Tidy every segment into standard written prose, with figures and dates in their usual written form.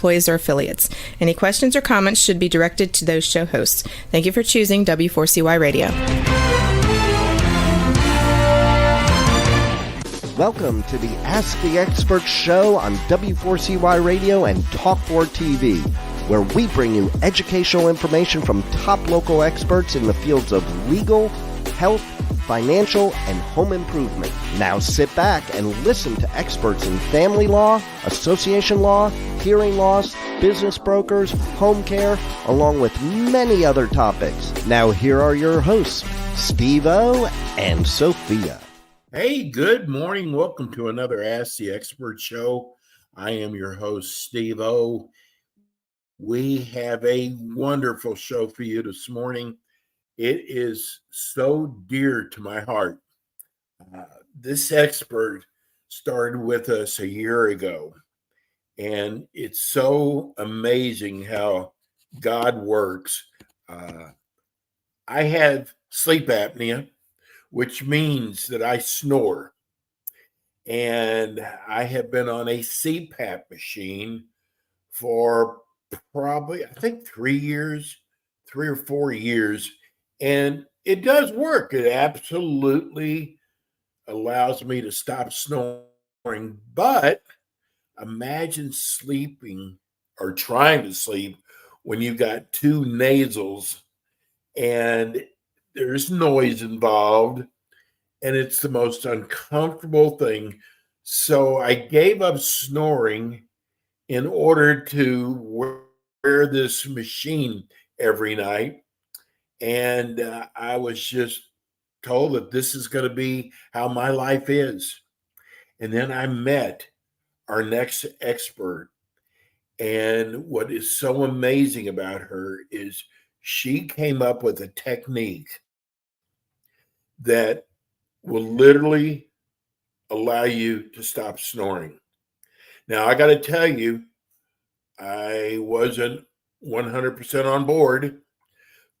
employees or affiliates. Any questions or comments should be directed to those show hosts. Thank you for choosing W4CY Radio. Welcome to the Ask the Expert show on W4CY Radio and Talk4 TV, where we bring you educational information from top local experts in the fields of legal, health, financial, and home improvement. Now sit back and listen to experts in family law, association law, hearing loss, business brokers, home care, along with many other topics. Now here are your hosts, Steve-O and Sophia. Hey, good morning. Welcome to another Ask the Expert show. I am your host, Steve-O. We have a wonderful show for you this morning. It is so dear to my heart. This expert started with us a year ago, and it's so amazing how God works. I have sleep apnea, which means that I snore. And I have been on a CPAP machine for probably, I think 3 or 4 years. And it does work. It absolutely allows me to stop snoring. But imagine sleeping or trying to sleep when you've got two nasals and there's noise involved, and it's the most uncomfortable thing. So I gave up snoring in order to wear this machine every night. And I was just told that this is going to be how my life is. And then I met our next expert. And what is so amazing about her is she came up with a technique that will literally allow you to stop snoring. Now, I got to tell you, I wasn't 100% on board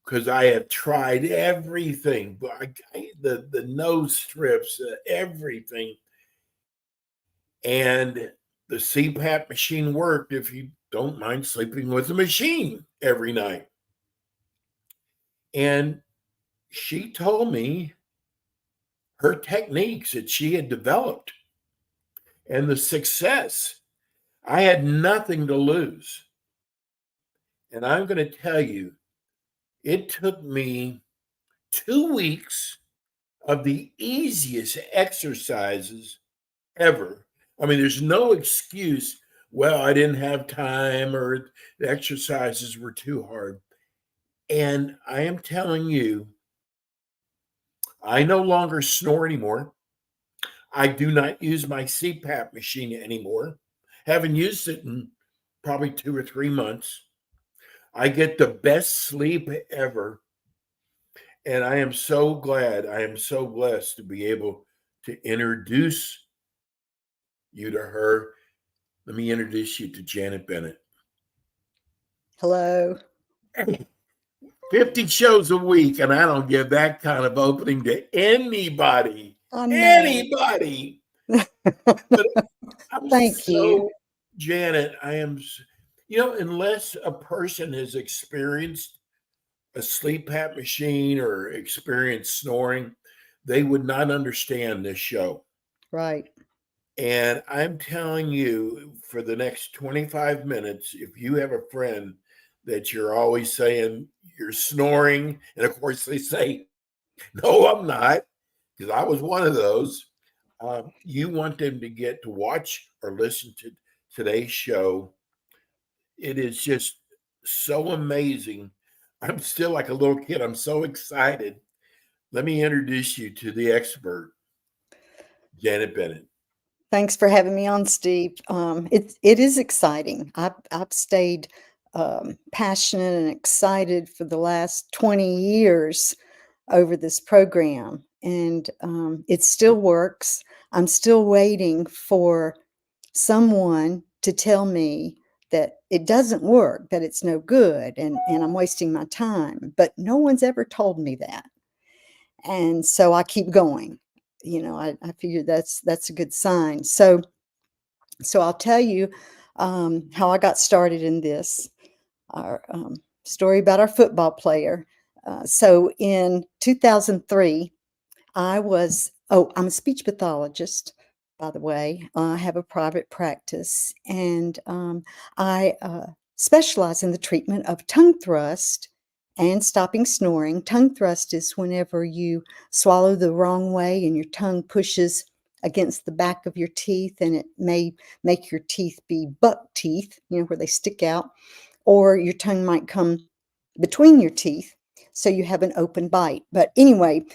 because I have tried everything, the nose strips, everything. And the CPAP machine worked if you don't mind sleeping with the machine every night. And she told me her techniques that she had developed and the success. I had nothing to lose. And I'm going to tell you, it took me 2 weeks of the easiest exercises ever. I mean, there's no excuse. Well, I didn't have time or the exercises were too hard. And I am telling you, I no longer snore anymore. I do not use my CPAP machine anymore. Haven't used it in probably 2 or 3 months. I get the best sleep ever. And I am so glad, I am so blessed to be able to introduce you to her. Let me introduce you to Janet Bennett. Hello. 50 shows a week, and I don't give that kind of opening to anybody. Anybody. Thank you. Janet, I am, unless a person has experienced a sleep apnea machine or experienced snoring, they would not understand this show. Right. And I'm telling you, for the next 25 minutes, if you have a friend that you're always saying you're snoring, and of course they say, no, I'm not, because I was one of those. You want them to get to watch or listen to today's show. It is just so amazing. I'm still like a little kid. I'm so excited. Let me introduce you to the expert, Janet Bennett. Thanks for having me on, Steve. It is exciting. I've stayed passionate and excited for the last 20 years over this program, and it still works. I'm still waiting for someone to tell me that it doesn't work, that it's no good, and I'm wasting my time. But no one's ever told me that. And so I keep going. I figure that's a good sign. So I'll tell you, how I got started in this. Our story about our football player. So in 2003, I'm a speech pathologist, by the way. I have a private practice, and I specialize in the treatment of tongue thrust and stopping snoring. Tongue thrust is whenever you swallow the wrong way and your tongue pushes against the back of your teeth, and it may make your teeth be buck teeth, where they stick out, or your tongue might come between your teeth, so you have an open bite. But anyway,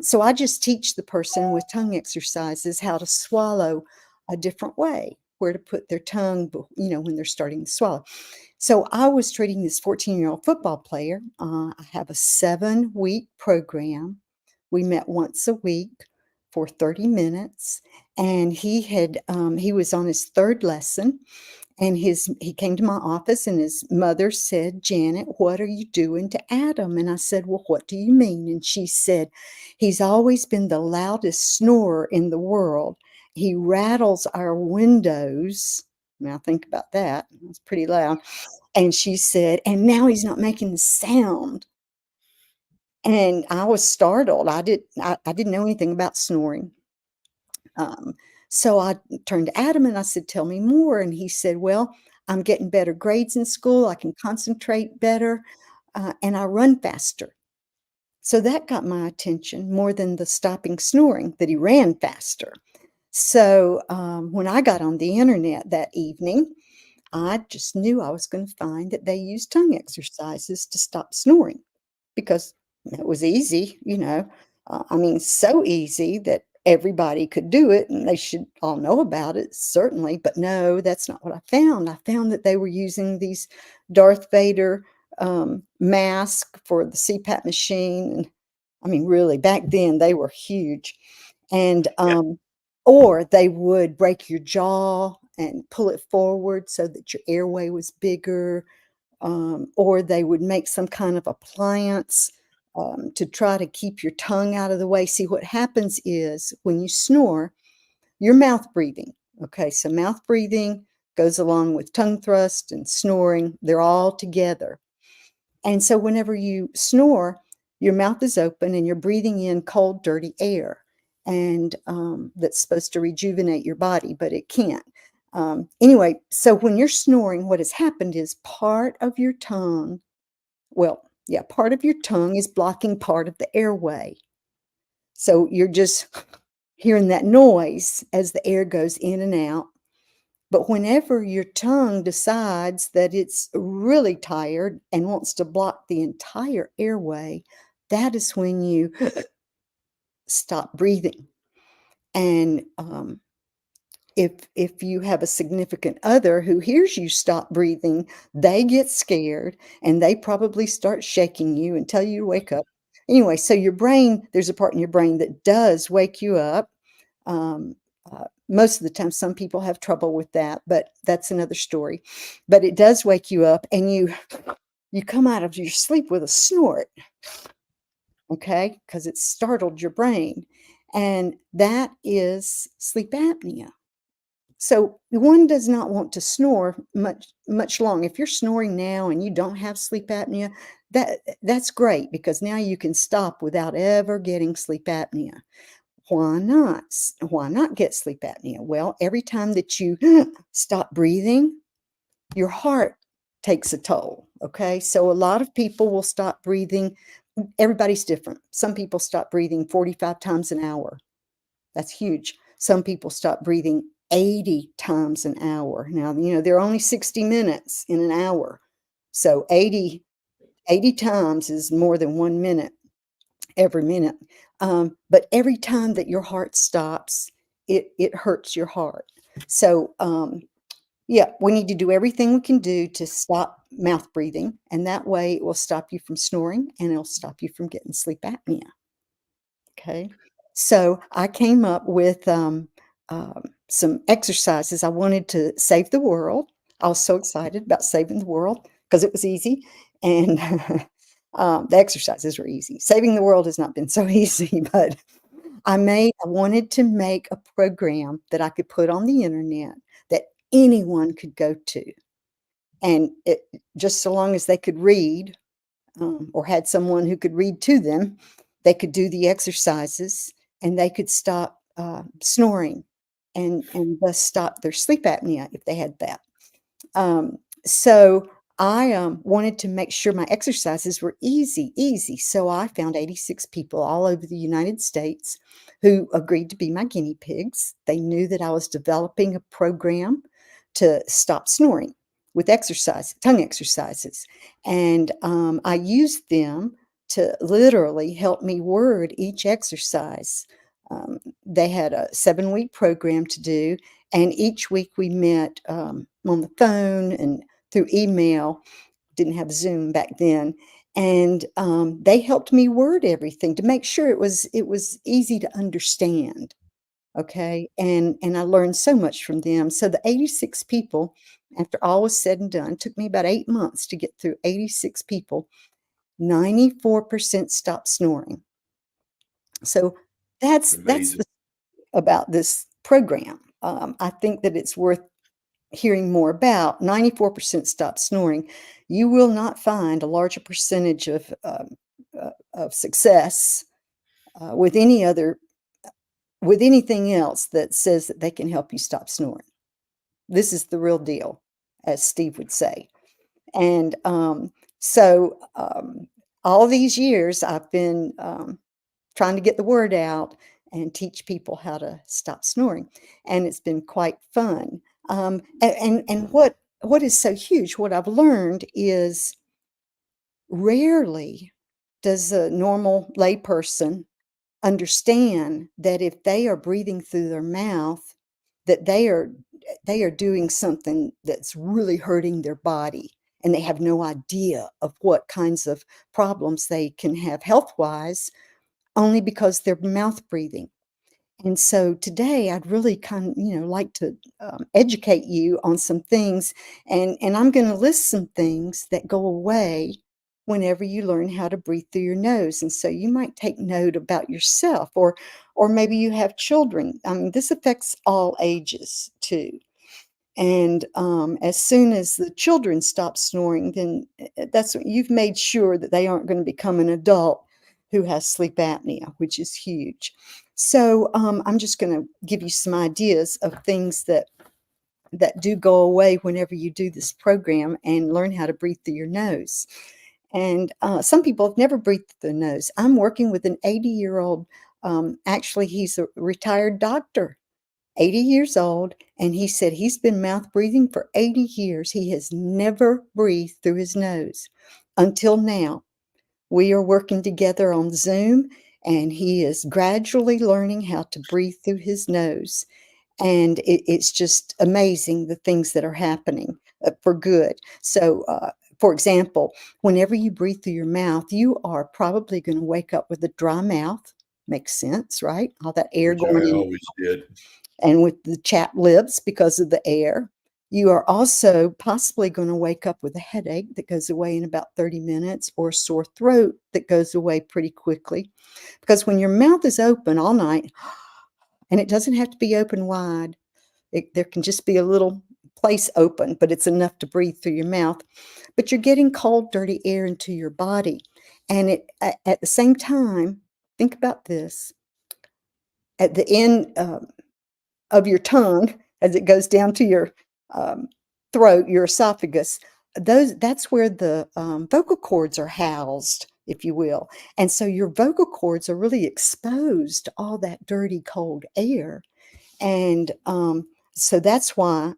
so I just teach the person with tongue exercises how to swallow a different way, where to put their tongue, when they're starting to swallow. So I was treating this 14-year-old football player. I have a 7-week program. We met once a week for 30 minutes, and he was on his third lesson. And he came to my office, and his mother said, "Janet, what are you doing to Adam?" And I said, "Well, what do you mean?" And she said, "He's always been the loudest snorer in the world. He rattles our windows." Now think about that. It's pretty loud. And she said, "And now he's not making the sound." And I was startled. I didn't know anything about snoring. Um, so I turned to Adam and I said, "Tell me more." And he said, "Well, I'm getting better grades in school. I can concentrate better, and I run faster." So that got my attention more than the stopping snoring, that he ran faster. So when I got on the internet that evening, I just knew I was going to find that they use tongue exercises to stop snoring, because it was easy. I mean, so easy that everybody could do it and they should all know about it, certainly. But no, that's not what I found. I found that they were using these Darth Vader mask for the CPAP machine. And I mean, really, back then they were huge. And or they would break your jaw and pull it forward so that your airway was bigger, or they would make some kind of appliance to try to keep your tongue out of the way. See, what happens is when you snore, you're mouth breathing. Okay, so mouth breathing goes along with tongue thrust and snoring. They're all together. And so whenever you snore, your mouth is open and you're breathing in cold, dirty air. And that's supposed to rejuvenate your body, but it can't. Anyway, so when you're snoring, what has happened is part of your tongue, part of your tongue is blocking part of the airway. So you're just hearing that noise as the air goes in and out. But whenever your tongue decides that it's really tired and wants to block the entire airway, that is when you stop breathing. And if you have a significant other who hears you stop breathing, they get scared and they probably start shaking you and tell you to wake up. Anyway, so there's a part in your brain that does wake you up. Um, Most of the time, some people have trouble with that, but that's another story. But it does wake you up, and you come out of your sleep with a snort, okay, because it startled your brain, and that is sleep apnea. So one does not want to snore much long. If you're snoring now and you don't have sleep apnea, that's great, because now you can stop without ever getting sleep apnea. Why not? Why not get sleep apnea? Well, every time that you stop breathing, your heart takes a toll. Okay. So a lot of people will stop breathing. Everybody's different. Some people stop breathing 45 times an hour. That's huge. Some people stop breathing 80 times an hour. Now, there are only 60 minutes in an hour. So 80 times is more than 1 minute every minute. But every time that your heart stops, it hurts your heart. So, we need to do everything we can do to stop mouth breathing. And that way it will stop you from snoring and it'll stop you from getting sleep apnea. Okay. So I came up with some exercises. I wanted to save the world. I was so excited about saving the world because it was easy. And the exercises were easy. Saving the world has not been so easy, but I wanted to make a program that I could put on the internet that anyone could go to. And just so long as they could read, or had someone who could read to them, they could do the exercises and they could stop snoring and thus stop their sleep apnea if they had that. So I wanted to make sure my exercises were easy. So I found 86 people all over the United States who agreed to be my guinea pigs. They knew that I was developing a program to stop snoring with exercise, tongue exercises. And I used them to literally help me word each exercise. They had a 7-week program to do, and each week we met on the phone and through email. Didn't have Zoom back then. And they helped me word everything to make sure it was easy to understand. Okay. And I learned so much from them. So the 86 people, after all was said and done, took me about 8 months to get through 86 people. 94% stopped snoring. So that's Amazing. about this program. I think that it's worth hearing more about. 94% stop snoring. You will not find a larger percentage of success with anything else that says that they can help you stop snoring. This is the real deal, as Steve would say. And so all these years I've been trying to get the word out and teach people how to stop snoring, and it's been quite fun. And what is so huge, what I've learned is rarely does a normal layperson understand that if they are breathing through their mouth, that they are doing something that's really hurting their body, and they have no idea of what kinds of problems they can have health-wise only because they're mouth breathing. And so today I'd really kind of, like to educate you on some things, and I'm going to list some things that go away whenever you learn how to breathe through your nose. And so you might take note about yourself, or maybe you have children. I mean, this affects all ages too. And as soon as the children stop snoring, then that's when you've made sure that they aren't going to become an adult who has sleep apnea, which is huge. So I'm just going to give you some ideas of things that do go away whenever you do this program and learn how to breathe through your nose. And some people have never breathed through their nose. I'm working with an 80-year-old. Actually, he's a retired doctor. 80 years old, and he said he's been mouth breathing for 80 years. He has never breathed through his nose until now. We are working together on Zoom, and he is gradually learning how to breathe through his nose. And it's just amazing the things that are happening for good. So, for example, whenever you breathe through your mouth, you are probably going to wake up with a dry mouth. Makes sense, right? All that air Which going I in, always did. and with the chapped lips because of the air. You are also possibly going to wake up with a headache that goes away in about 30 minutes, or a sore throat that goes away pretty quickly. Because when your mouth is open all night, and it doesn't have to be open wide, there can just be a little place open, but it's enough to breathe through your mouth. But you're getting cold, dirty air into your body. And at the same time, think about this. At the end of your tongue, as it goes down to your throat, your esophagus, that's where the vocal cords are housed, if you will. And so your vocal cords are really exposed to all that dirty, cold air. And so that's why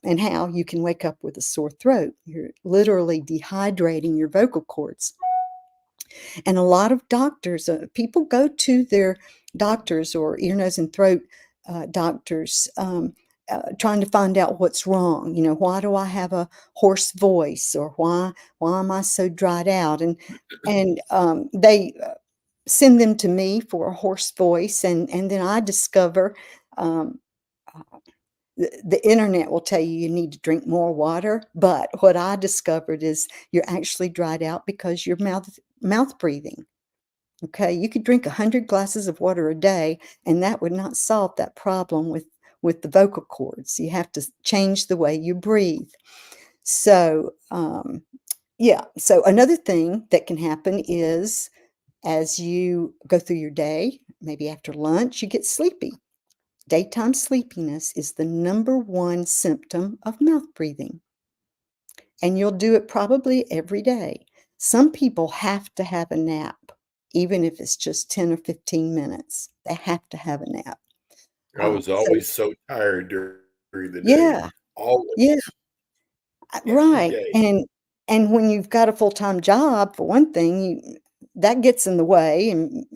and how you can wake up with a sore throat. You're literally dehydrating your vocal cords. And a lot of doctors, people go to their doctors or ear, nose, and throat doctors trying to find out what's wrong. Why do I have a hoarse voice, or why am I so dried out? And they send them to me for a hoarse voice, and then I discover. Um, the internet will tell you need to drink more water, but what I discovered is you're actually dried out because you're mouth breathing. Okay, you could drink 100 glasses of water a day, and that would not solve that problem with the vocal cords. You have to change the way you breathe. So, yeah. So another thing that can happen is as you go through your day, maybe after lunch, you get sleepy. Daytime sleepiness is the #1 symptom of mouth breathing, and you'll do it probably every day. Some people have to have a nap, even if it's just 10 or 15 minutes. They have to have a nap. I was So always so tired during the day, yeah, yeah, always, every right. day. And when you've got a full-time job, for one thing, that gets in the way, and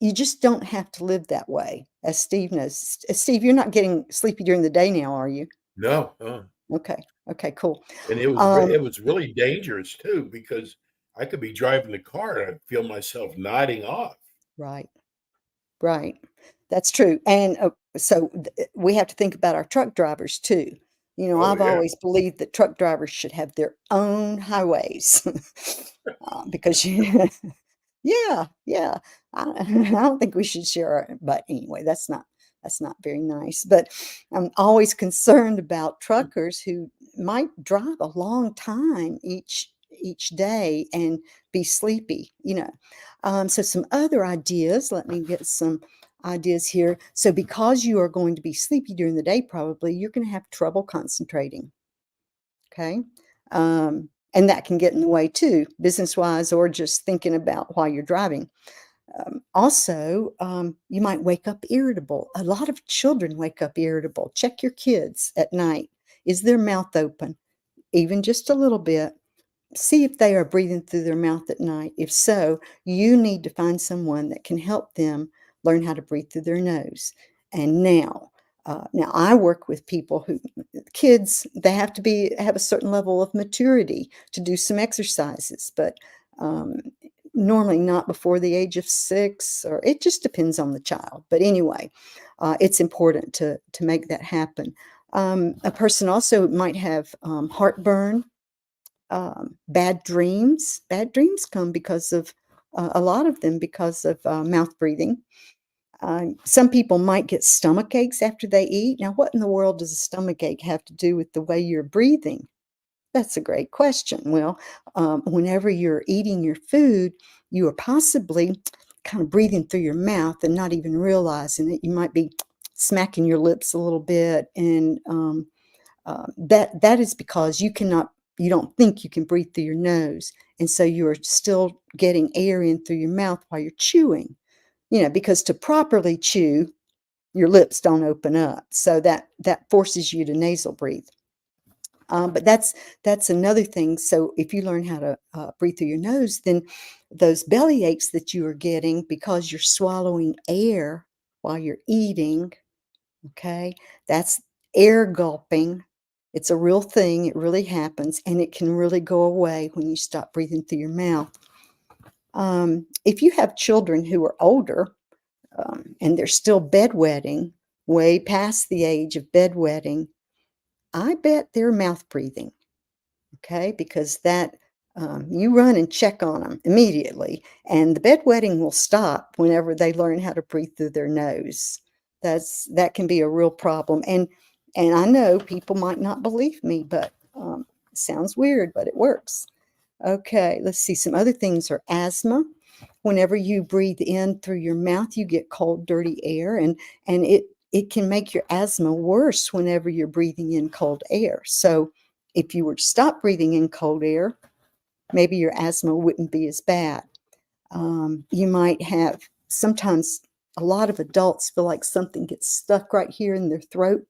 you just don't have to live that way, as Steve knows. Steve, you're not getting sleepy during the day now, are you? No, Okay. Okay, cool. and Um, it was really dangerous too because I could be driving the car and I'd feel myself nodding off. right, right. That's true. And we have to think about our truck drivers too. Oh, I've yeah. always believed that truck drivers should have their own highways because yeah, yeah. I don't think we should share but anyway, that's not very nice. But I'm always concerned about truckers who might drive a long time each day and be sleepy. So some other ideas, let me get some ideas here. So because you are going to be sleepy during the day, probably you're going to have trouble concentrating. Okay. And that can get in the way too, business wise, or just thinking about while you're driving. Also, you might wake up irritable. A lot of children wake up irritable. Check your kids at night. Is their mouth open? Even just a little bit. See if they are breathing through their mouth at night. If so, you need to find someone that can help them learn how to breathe through their nose. And now I work with people kids, they have to have a certain level of maturity to do some exercises, but um, normally not before the age of 6, or it just depends on the child. But anyway, it's important to make that happen. A person also might have heartburn, bad dreams. Bad dreams come because of a lot of them because of mouth breathing. Some people might get stomach aches after they eat. Now, what in the world does a stomach ache have to do with the way you're breathing? That's a great question. Well, whenever you're eating your food, you are possibly kind of breathing through your mouth and not even realizing it. You might be smacking your lips a little bit, and that is because you don't think you can breathe through your nose, and so you are still getting air in through your mouth while you're chewing. Because to properly chew, your lips don't open up, so that forces you to nasal breathe. But that's another thing. So if you learn how to breathe through your nose, then those belly aches that you are getting because you're swallowing air while you're eating, okay, that's air gulping. It's a real thing. It really happens, and it can really go away when you stop breathing through your mouth. If you have children who are older, and they're still bedwetting, way past the age of bedwetting, I bet they're mouth breathing. Okay, because you run and check on them immediately, and the bedwetting will stop whenever they learn how to breathe through their nose. That can be a real problem, and I know people might not believe me, but it sounds weird, but it works. Okay, let's see. Some other things are asthma. Whenever you breathe in through your mouth, you get cold, dirty air, and it can make your asthma worse whenever you're breathing in cold air. So if you were to stop breathing in cold air, maybe your asthma wouldn't be as bad. You might have sometimes a lot of adults feel like something gets stuck right here in their throat,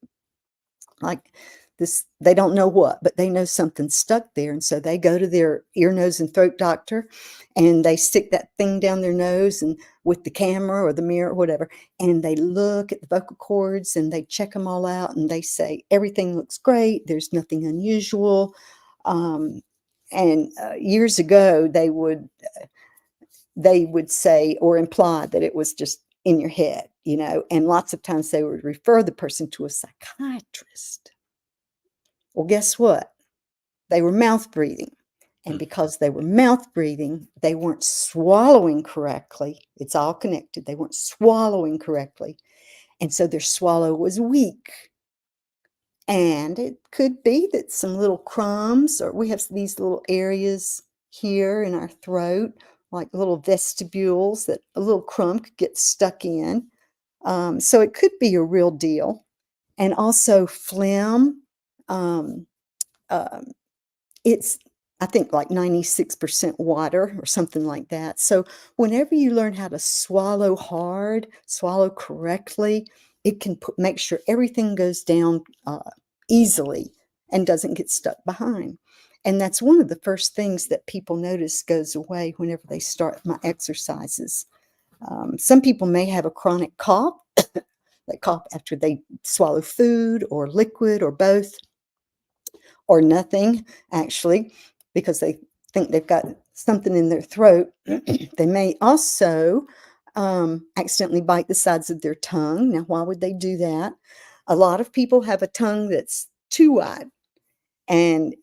like this. They don't know what, but they know something's stuck there, and so they go to their ear, nose, and throat doctor, and they stick that thing down their nose and with the camera or the mirror or whatever, and they look at the vocal cords and they check them all out, and they say everything looks great, there's nothing unusual. And years ago they would say or imply that it was just in your head, and lots of times they would refer the person to a psychiatrist. Well, guess what? They were mouth breathing. And because they were mouth breathing, they weren't swallowing correctly. It's all connected. They weren't swallowing correctly. And so their swallow was weak. And it could be that some little crumbs, or we have these little areas here in our throat, like little vestibules that a little crumb could get stuck in. So it could be a real deal. And also phlegm. Um, um, it's, I think, like 96% water or something like that. So whenever you learn how to swallow hard, swallow correctly, it can make sure everything goes down easily and doesn't get stuck behind. And that's one of the first things that people notice goes away whenever they start my exercises. Some people may have a chronic cough. They cough after they swallow food or liquid or both, or nothing, actually, because they think they've got something in their throat. They may also accidentally bite the sides of their tongue. Now, why would they do that? A lot of people have a tongue that's too wide. And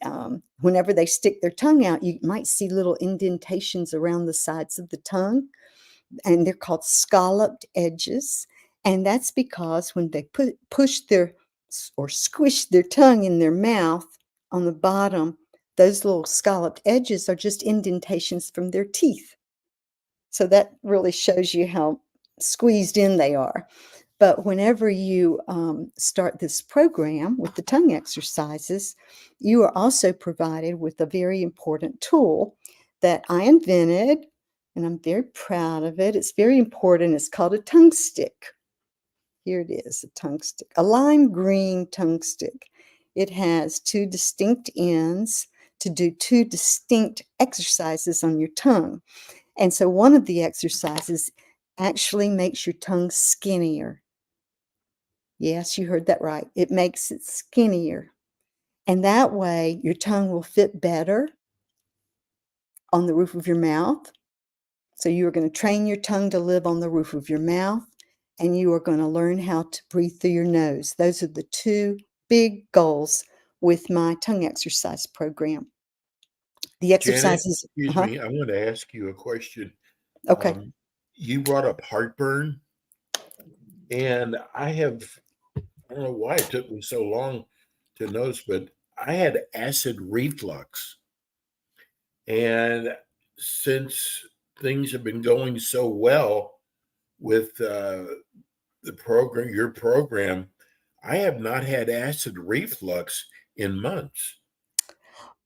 whenever they stick their tongue out, you might see little indentations around the sides of the tongue, and they're called scalloped edges. And that's because when they push their or squish their tongue in their mouth on the bottom, those little scalloped edges are just indentations from their teeth. So that really shows you how squeezed in they are. But whenever you start this program with the tongue exercises, you are also provided with a very important tool that I invented, and I'm very proud of it. It's very important. It's called a tongue stick. Here it is, a tongue stick, a lime green tongue stick. It has two distinct ends to do two distinct exercises on your tongue. And so one of the exercises actually makes your tongue skinnier. Yes, you heard that right. It makes it skinnier. And that way, your tongue will fit better on the roof of your mouth. So you are going to train your tongue to live on the roof of your mouth, and you are going to learn how to breathe through your nose. Those are the two big goals with my tongue exercise program. The Janet, exercises, excuse me, I want to ask you a question. okay. Um, you brought up heartburn, and I don't know why it took me so long to notice, but I had acid reflux. And since things have been going so well with your program, I have not had acid reflux in months.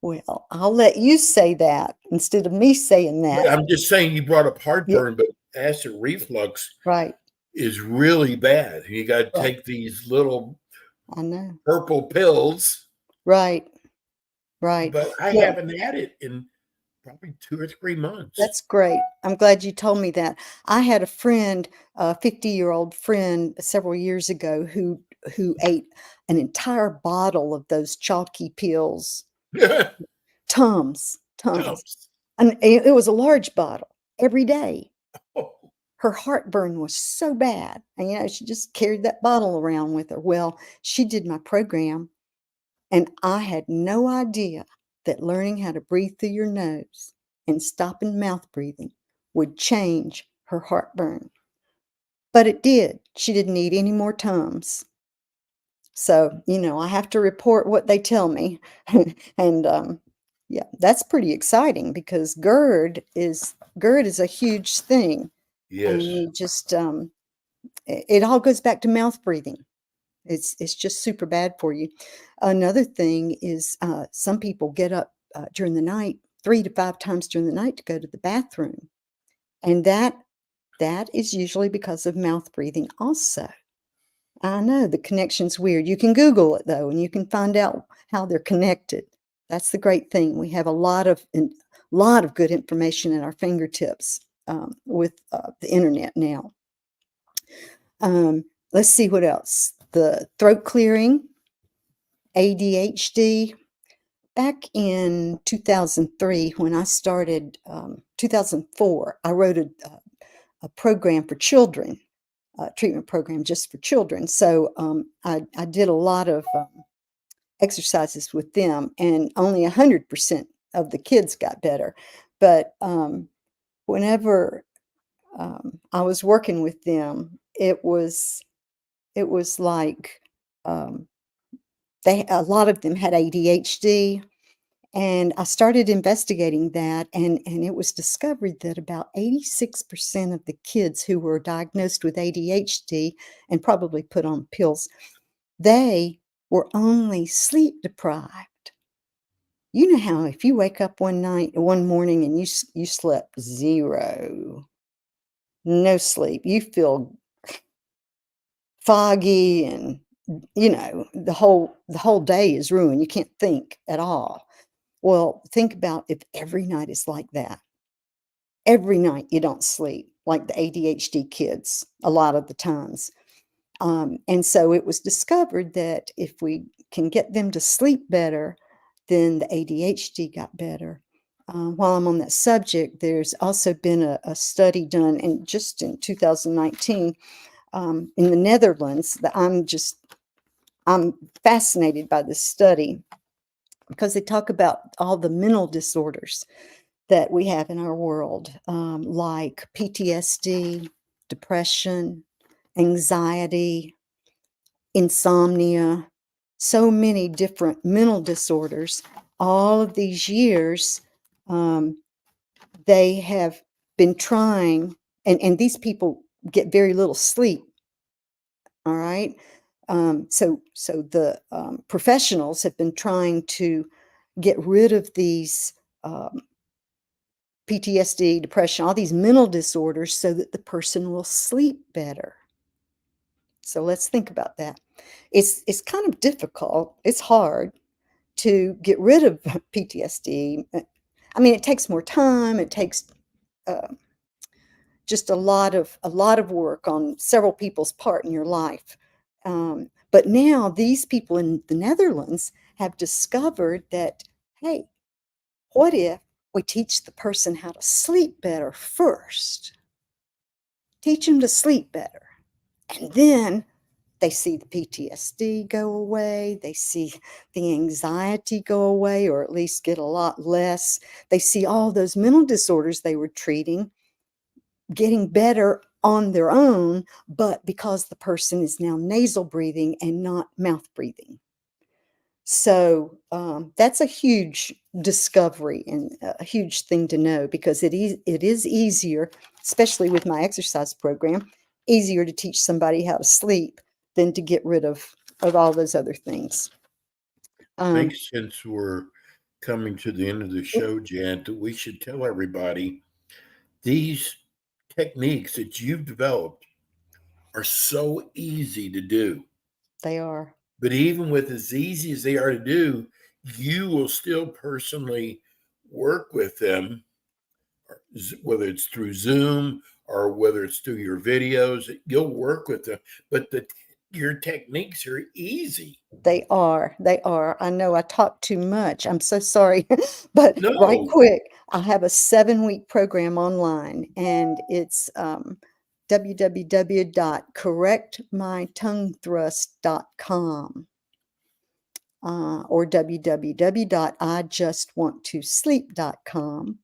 Well, I'll let you say that instead of me saying that. I'm just saying you brought up Yeah, heartburn, but acid reflux right, is really bad. You got to right. take these little I know. purple pills, Right, right. but I Well, haven't had it in probably 2 or 3 months. that's great. I'm glad you told me that. I had a friend, a 50-year-old friend several years ago who ate an entire bottle of those chalky pills, Tums. Tums. And it was a large bottle every day. Oh, Her heartburn was so bad. And she just carried that bottle around with her. Well, she did my program, and I had no idea that learning how to breathe through your nose and stopping mouth breathing would change her heartburn. But it did. She didn't need any more Tums. So, I have to report what they tell me. And yeah, that's pretty exciting because GERD is a huge thing. And yes. you just it all goes back to mouth breathing. It's just super bad for you. Another thing is some people get up during the night 3 to 5 times during the night to go to the bathroom, and that is usually because of mouth breathing also. I know the connection's weird. You can Google it though, and you can find out how they're connected. That's the great thing. We have a lot of good information at our fingertips with the internet now. Let's see what else. The throat clearing, ADHD. Back in 2003, when I started, 2004, I wrote a program for children, a treatment program just for children. So I did a lot of exercises with them, and only 100% of the kids got better. But whenever I was working with them, it was It was like a lot of them had ADHD. And I started investigating that, and it was discovered that about 86% of the kids who were diagnosed with ADHD and probably put on pills, they were only sleep deprived. You know how if you wake up one morning and you slept 0, no sleep, you feel foggy and, the whole day is ruined. You can't think at all. Well, think about if every night is like that. Every night you don't sleep, like the ADHD kids, a lot of the times. And so it was discovered that if we can get them to sleep better, then the ADHD got better. While I'm on that subject, there's also been a study done, and just in 2019, in the Netherlands, that I'm fascinated by this study because they talk about all the mental disorders that we have in our world, like PTSD, depression, anxiety, insomnia, so many different mental disorders. All of these years, they have been trying, and these people get very little sleep. All right. So the professionals have been trying to get rid of these PTSD, depression, all these mental disorders so that the person will sleep better. So let's think about that. It's kind of difficult. It's hard to get rid of PTSD. I mean, it takes more time. It takes uh, just a lot of work on several people's part in your life. But now these people in the Netherlands have discovered that, hey, what if we teach the person how to sleep better first? Teach them to sleep better. And then they see the PTSD go away. They see the anxiety go away, or at least get a lot less. They see all those mental disorders they were treating getting better on their own, but because the person is now nasal breathing and not mouth breathing. So that's a huge discovery and a huge thing to know, because it is easier, especially with my exercise program, easier to teach somebody how to sleep than to get rid of all those other things. I think since we're coming to the end of the show, Jan, that we should tell everybody these techniques that you've developed are so easy to do. They are. But even with as easy as they are to do, you will still personally work with them, whether it's through Zoom or whether it's through your videos. You'll work with them, but your techniques are easy. They are. They are. I know I talk too much. I'm so sorry. But right No, quick, I have a 7-week program online, and it's www.correctmytonguethrust.com or www.ijustwanttosleep.com.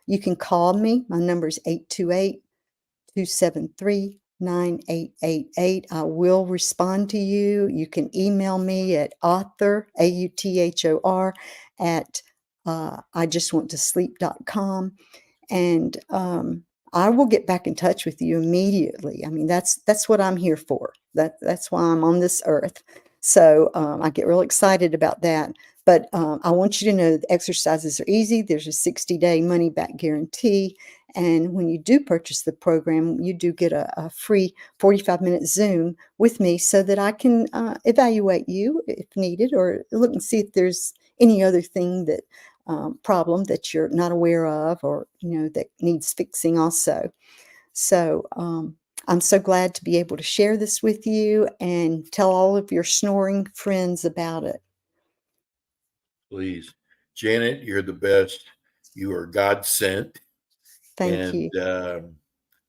You can call me. My number is 828-273-9888. I will respond to you. You can email me at author, AUTHOR, at ijustwanttosleep.com. And I will get back in touch with you immediately. I mean, that's what I'm here for. That's why I'm on this earth. So I get real excited about that. But I want you to know the exercises are easy. There's a 60-day money-back guarantee. And when you do purchase the program, you do get a free 45-minute Zoom with me so that I can evaluate you if needed, or look and see if there's any other thing that problem that you're not aware of, or that needs fixing also. So I'm so glad to be able to share this with you and tell all of your snoring friends about it. please. Janet, you're the best. You are God sent. Thank And you.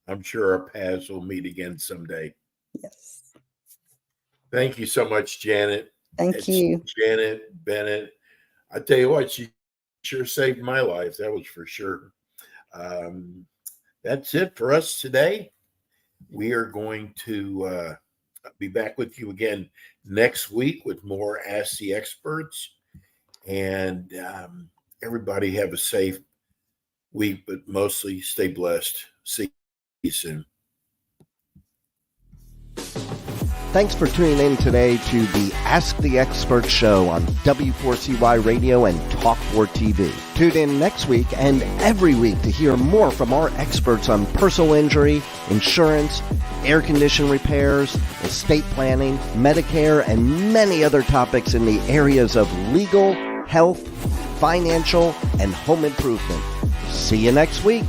I'm sure our paths will meet again someday. Yes. Thank you so much, Janet. Thank It's you. Janet Bennett. I tell you what, she sure saved my life. That was for sure. Um, that's it for us today. We are going to I'll be back with you again next week with more Ask the Experts. And everybody have a safe week, but mostly stay blessed. See you soon. Thanks for tuning in today to the Ask the Expert show on W4CY Radio and Talk4 TV. Tune in next week and every week to hear more from our experts on personal injury, insurance, air condition repairs, estate planning, Medicare, and many other topics in the areas of legal, health, financial, and home improvement. See you next week.